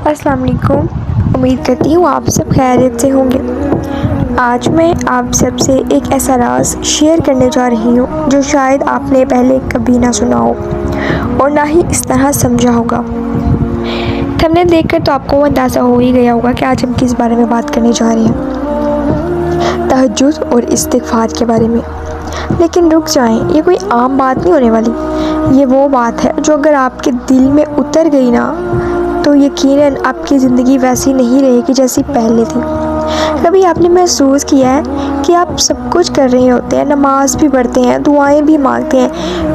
السلام علیکم، امید کرتی ہوں آپ سب خیریت سے ہوں گے۔ آج میں آپ سب سے ایک ایسا راز شیئر کرنے جا رہی ہوں جو شاید آپ نے پہلے کبھی نہ سنا ہو اور نہ ہی اس طرح سمجھا ہوگا۔ تھمبنیل دیکھ کر تو آپ کو اندازہ ہو ہی گیا ہوگا کہ آج ہم کس بارے میں بات کرنے جا رہے ہیں، تہجد اور استغفار کے بارے میں۔ لیکن رک جائیں، یہ کوئی عام بات نہیں ہونے والی۔ یہ وہ بات ہے جو اگر آپ کے دل میں اتر گئی نا تو یقیناً آپ کی زندگی ویسی نہیں رہے گی جیسی پہلے تھی۔ کبھی آپ نے محسوس کیا ہے کہ آپ سب کچھ کر رہے ہوتے ہیں، نماز بھی پڑھتے ہیں، دعائیں بھی مانگتے ہیں،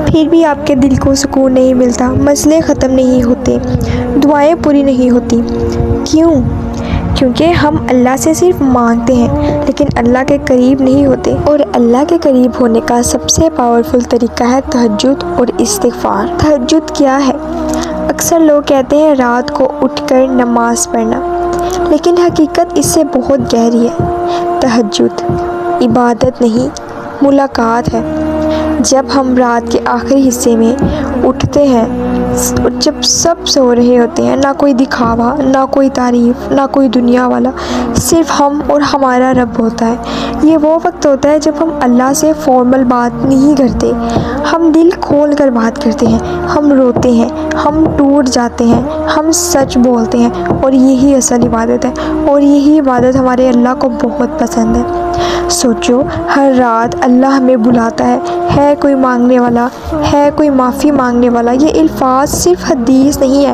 پھر بھی آپ کے دل کو سکون نہیں ملتا، مسئلے ختم نہیں ہوتے، دعائیں پوری نہیں ہوتی؟ کیوں؟ کیونکہ ہم اللہ سے صرف مانگتے ہیں لیکن اللہ کے قریب نہیں ہوتے، اور اللہ کے قریب ہونے کا سب سے پاورفل طریقہ ہے تہجد اور استغفار۔ تہجد کیا ہے؟ اکثر لوگ کہتے ہیں رات کو اٹھ کر نماز پڑھنا، لیکن حقیقت اس سے بہت گہری ہے۔ تہجد عبادت نہیں، ملاقات ہے۔ جب ہم رات کے آخری حصے میں اٹھتے ہیں، جب سب سو رہے ہوتے ہیں، نہ کوئی دکھاوا، نہ کوئی تعریف، نہ کوئی دنیا والا، صرف ہم اور ہمارا رب ہوتا ہے۔ یہ وہ وقت ہوتا ہے جب ہم اللہ سے فارمل بات نہیں کرتے، ہم دل کھول کر بات کرتے ہیں، ہم روتے ہیں، ہم ٹوٹ جاتے ہیں، ہم سچ بولتے ہیں، اور یہی اصل عبادت ہے، اور یہی عبادت ہمارے اللہ کو بہت پسند ہے۔ سوچو، ہر رات اللہ ہمیں بلاتا ہے کوئی مانگنے والا، ہے کوئی معافی مانگنے والا۔ یہ الفاظ صرف حدیث نہیں ہے،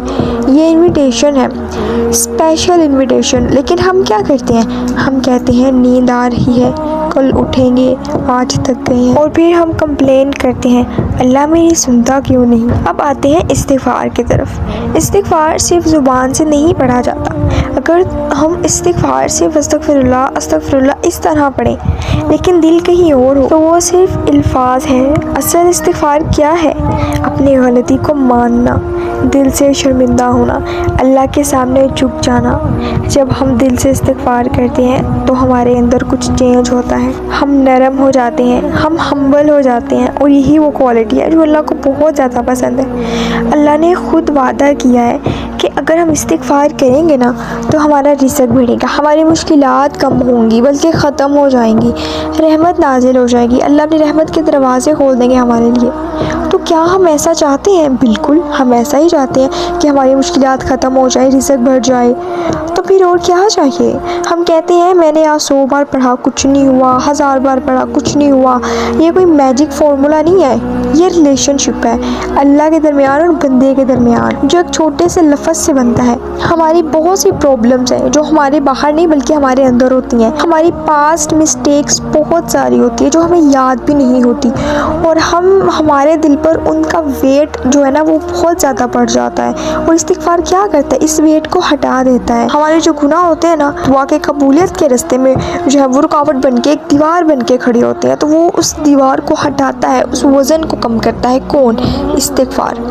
یہ انویٹیشن ہے، اسپیشل انویٹیشن۔ لیکن ہم کیا کرتے ہیں؟ ہم کہتے ہیں نیند آ رہی ہے، کل اٹھیں گے، آج تک گئے ہیں، اور پھر ہم کمپلین کرتے ہیں اللہ میری سنتا کیوں نہیں۔ اب آتے ہیں استغفار کی طرف۔ استغفار صرف زبان سے نہیں پڑھا جاتا۔ اگر ہم استغفار صرف استغفر اللہ اس طرح پڑھیں لیکن دل کہیں اور ہو تو وہ صرف الفاظ ہیں۔ اصل استغفار کیا ہے؟ اپنی غلطی کو ماننا، دل سے شرمندہ ہونا، اللہ کے سامنے جھک جانا۔ جب ہم دل سے استغفار کرتے ہیں تو ہمارے اندر کچھ چینج ہوتا ہے، ہم نرم ہو جاتے ہیں، ہم ہمبل ہو جاتے ہیں، اور یہی وہ کوالٹی ہے جو اللہ کو بہت زیادہ پسند ہے۔ اللہ نے خود وعدہ کیا ہے کہ اگر ہم استغفار کریں گے نا تو ہمارا رزق بڑھے گا، ہماری مشکلات کم ہوں گی بلکہ ختم ہو جائیں گی، رحمت نازل ہو جائے گی، اللہ اپنی رحمت کے دروازے کھول دیں گے ہمارے لیے۔ تو کیا ہم ایسا چاہتے ہیں؟ بالکل ہم ایسا ہی چاہتے ہیں کہ ہماری مشکلات ختم ہو جائے، رزق بڑھ جائے۔ تو پھر اور کیا چاہیے؟ ہم کہتے ہیں میں نے آج 100 بار پڑھا کچھ نہیں ہوا، 1000 بار پڑھا کچھ نہیں ہوا۔ یہ کوئی میجک فارمولا نہیں ہے، یہ ریلیشن شپ ہے اللہ کے درمیان اور بندے کے درمیان، جو ایک چھوٹے سے لفظ سے بنتا ہے۔ ہماری بہت سی پرابلمز ہیں جو ہمارے باہر نہیں بلکہ ہمارے اندر ہوتی ہیں، ہماری پاسٹ مسٹیکس بہت ساری ہوتی ہیں جو ہمیں یاد بھی نہیں ہوتی، اور ہمارے دل پر ان کا ویٹ جو ہے نا وہ بہت زیادہ بڑھ جاتا ہے۔ اور استغفار کیا کرتا ہے؟ اس ویٹ کو ہٹا دیتا ہے۔ ہمارے جو گناہ ہوتے ہیں نا دعا کے قبولیت کے راستے میں جو ہے وہ رکاوٹ بن کے ایک دیوار بن کے کھڑے ہوتے ہیں، تو وہ اس دیوار کو ہٹاتا ہے، اس وزن کو کم کرتا ہے۔ کون؟ استغفار۔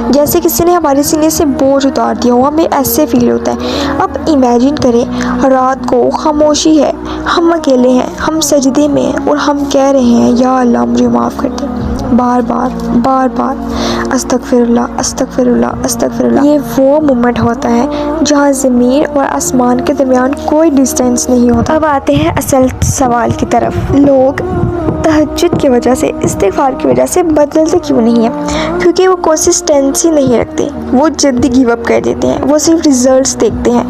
جیسے کسی نے ہمارے سینے سے بوجھ اتار دیا ہو، ہمیں ایسے فیل ہوتا ہے۔ اب امیجن کریں رات کو خاموشی ہے، ہم اکیلے ہیں، ہم سجدے میں ہیں، اور ہم کہہ رہے ہیں یا اللہ مجھے معاف کر دے، بار بار استغفر اللہ استغفر اللہ استغفر اللہ۔ یہ وہ مومنٹ ہوتا ہے جہاں زمین اور آسمان کے درمیان کوئی ڈسٹینس نہیں ہوتا۔ اب آتے ہیں اصل سوال کی طرف۔ لوگ تہجد کی وجہ سے، استغفار کی وجہ سے بدلتے کیوں نہیں ہیں؟ کیونکہ وہ کنسسٹنسی نہیں رکھتے، وہ جلدی گیو اپ کر دیتے ہیں، وہ صرف ریزلٹس دیکھتے ہیں۔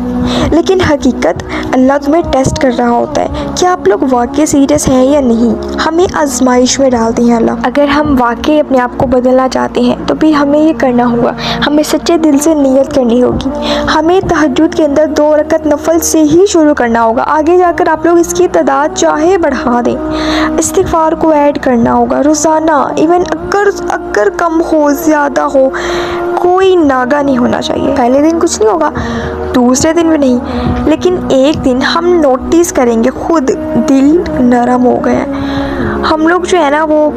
لیکن حقیقت اللہ تمہیں ٹیسٹ کر رہا ہوتا ہے کہ آپ لوگ واقعی سیریس ہیں یا نہیں۔ ہمیں آزمائش میں ڈالتے ہیں اللہ۔ اگر ہم واقعی اپنے آپ کو بدلنا چاہتے ہیں تو پھر ہمیں یہ کرنا ہوگا، ہمیں سچے دل سے نیت کرنی ہوگی، ہمیں تہجد کے اندر 2 رکعت نفل سے ہی شروع کرنا ہوگا۔ آگے جا کر آپ لوگ اس کی تعداد چاہے بڑھا دیں، استغفار کو ایڈ کرنا ہوگا روزانہ، ایون اگر کم ہو زیادہ ہو، کوئی ناگا نہیں ہونا چاہیے۔ پہلے دن کچھ نہیں ہوگا، دوسرے دن بھی نہیں، لیکن ایک دن ہم نوٹس کریں گے خود دل نرم ہو گیا ہے، ہم لوگ جو ہے نا وہ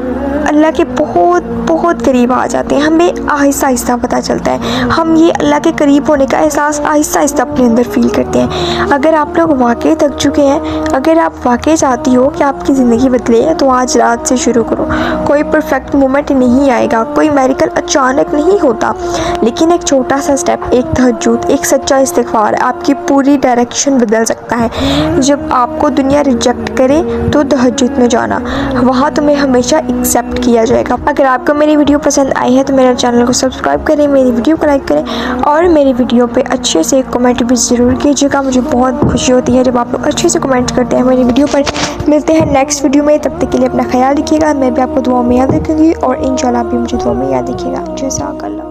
اللہ کے بہت بہت قریب آ جاتے ہیں. ہمیں آہستہ آہستہ پتہ چلتا ہے. ہم یہ اللہ کے قریب ہونے کا احساس آہستہ آہستہ اپنے اندر فیل کرتے ہیں. اگر آپ لوگ واقعی تھک چکے ہیں، اگر آپ واقعی چاہتی ہو کہ آپ کی زندگی بدلے، تو آج رات سے شروع کرو. کوئی پرفیکٹ مومنٹ نہیں آئے گا، کوئی میریکل اچانک نہیں ہوتا، لیکن ایک چھوٹا سا سٹیپ، ایک تہجد، ایک سچا استغفار آپ کی پوری ڈائریکشن بدل سکتا ہے. جب آپ کو دنیا ریجیکٹ کرے تو تہجد میں جانا، وہاں تمہیں ہمیشہ ایکسیپٹ کیا جائے گا. اگر آپ کو میری ویڈیو پسند آئی ہے تو میرے چینل کو سبسکرائب کریں، میری ویڈیو کو لائک کریں، اور میری ویڈیو پہ اچھے سے کمنٹ بھی ضرور کیجیے گا. مجھے بہت خوشی ہوتی ہے جب آپ لوگ اچھے سے کمنٹ کرتے ہیں میری ویڈیو پر. ملتے ہیں نیکسٹ ویڈیو میں، تب تک کے لیے اپنا خیال رکھیے گا. میں بھی آپ کو دعاؤں میں یاد رکھوں گی، اور انشاءاللہ آپ بھی مجھے دعاؤں میں یاد رکھیے گا. جزاک اللہ.